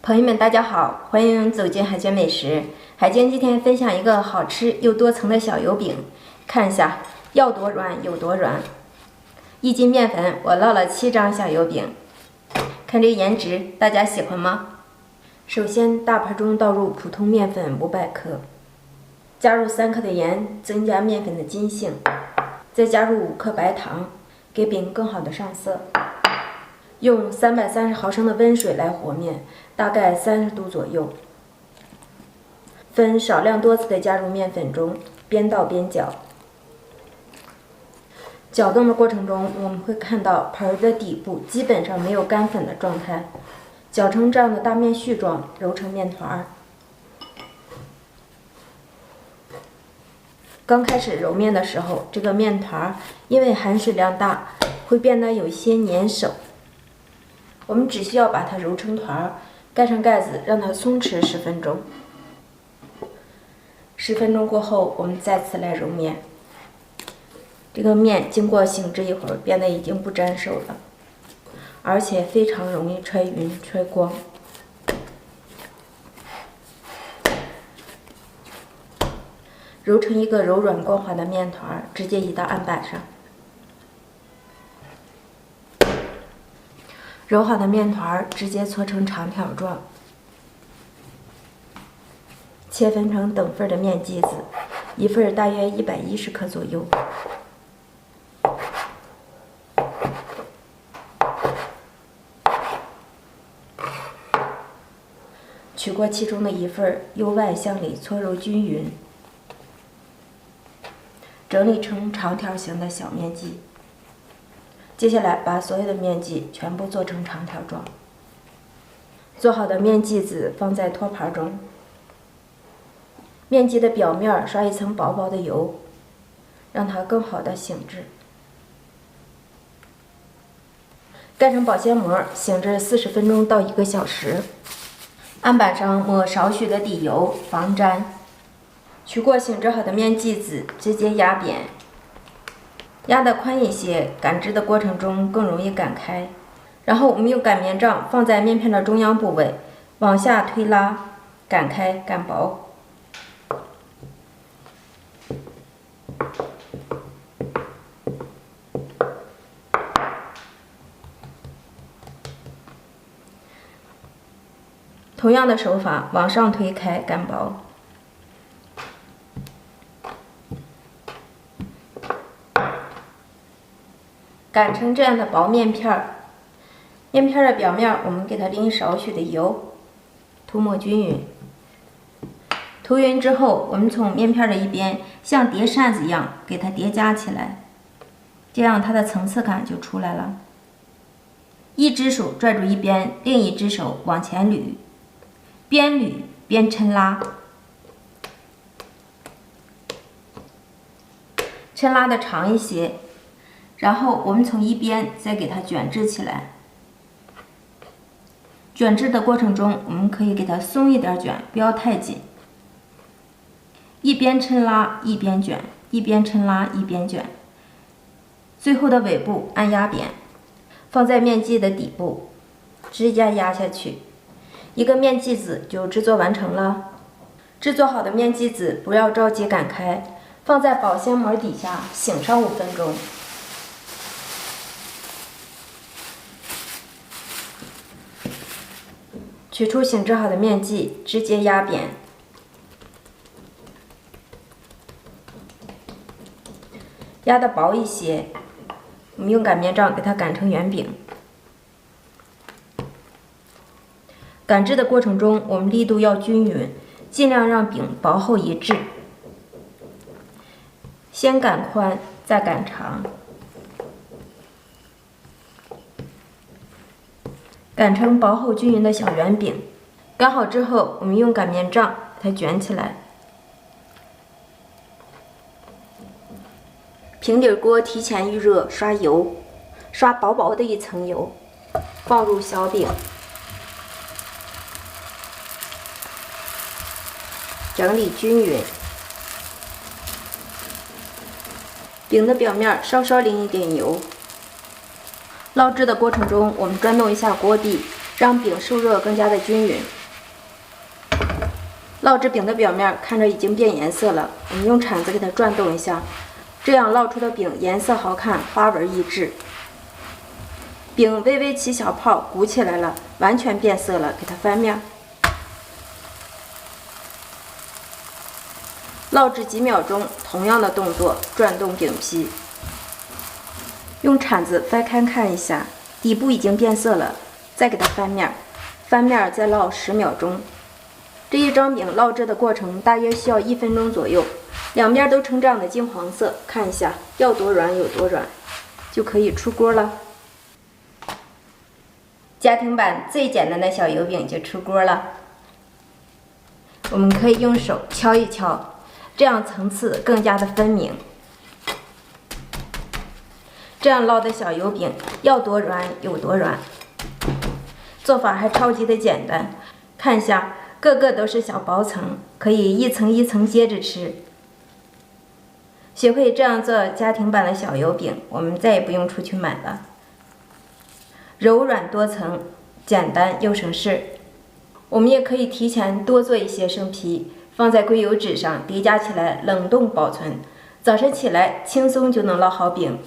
朋友们，大家好，欢迎走进海鲜美食。海鲜今天分享一个好吃又多层的小油饼，看一下要多软有多软。1斤面粉，我烙了7张小油饼，看这颜值，大家喜欢吗？首先，大盆中倒入普通面粉500克，加入3克的盐，增加面粉的筋性，再加入5克白糖，给饼更好的上色。用330毫升的温水来和面，大概30度左右。分少量多次的加入面粉中，边倒边搅。搅动的过程中，我们会看到盆的底部基本上没有干粉的状态。搅成这样的大面絮状，揉成面团。刚开始揉面的时候，这个面团因为含水量大，会变得有一些粘手。我们只需要把它揉成团，盖上盖子，让它松弛10分钟。10分钟过后，我们再次来揉面。这个面经过醒制一会儿，变得已经不粘手了，而且非常容易揣匀、揣光。揉成一个柔软光滑的面团，直接移到案板上。揉好的面团直接搓成长条状，切分成等份的面剂子，一份大约110克左右。取过其中的一份，由外向里搓揉均匀，整理成长条形的小面剂。接下来把所有的面剂全部做成长条状。做好的面剂子放在托盘中，面剂的表面刷一层薄薄的油，让它更好的醒制。盖上保鲜膜，醒制40分钟到1个小时。案板上抹少许的底油，防粘。取过醒制好的面剂子，直接压扁。压得宽一些，擀制的过程中更容易擀开。然后我们用擀面杖放在面片的中央部位，往下推拉，擀开擀薄。同样的手法，往上推开擀薄。擀成这样的薄面片儿，面片的表面我们给它淋少许的油，涂抹均匀。涂匀之后，我们从面片的一边像叠扇子一样给它叠加起来，这样它的层次感就出来了。一只手拽住一边，另一只手往前捋，边捋边抻拉，抻拉的长一些。然后我们从一边再给它卷制起来。卷制的过程中，我们可以给它松一点卷，不要太紧。一边抻拉一边卷，一边抻拉一边卷。最后的尾部按压扁，放在面剂的底部，直接压下去，一个面剂子就制作完成了。制作好的面剂子不要着急擀开，放在保鲜膜底下醒上5分钟。取出醒制好的面剂，直接压扁，压得薄一些。我们用擀面杖给它擀成圆饼。擀制的过程中，我们力度要均匀，尽量让饼薄厚一致。先擀宽，再擀长。擀成薄厚均匀的小圆饼，擀好之后，我们用擀面杖把它卷起来。平底锅提前预热，刷油，刷薄薄的一层油，放入小饼，整理均匀。饼的表面稍稍淋一点油。捞制的过程中，我们转动一下锅壁，让饼受热更加的均匀。烙制饼的表面看着已经变颜色了，我们用铲子给它转动一下，这样烙出的饼颜色好看，花纹一致。饼微微起小泡，鼓起来了，完全变色了，给它翻面。烙制几秒钟，同样的动作，转动饼皮。用铲子翻开看一下，底部已经变色了，再给它翻面，翻面再烙10秒钟。这一张饼烙制的过程大约需要1分钟左右，两边都呈这样的金黄色，看一下要多软有多软，就可以出锅了。家庭版最简单的小油饼就出锅了。我们可以用手敲一敲，这样层次更加的分明。这样烙的小油饼要多软有多软，做法还超级的简单。看一下，个个都是小薄层，可以一层一层接着吃。学会这样做家庭版的小油饼，我们再也不用出去买了。柔软多层，简单又省事。我们也可以提前多做一些生皮，放在硅油纸上叠加起来冷冻保存，早晨起来轻松就能烙好饼。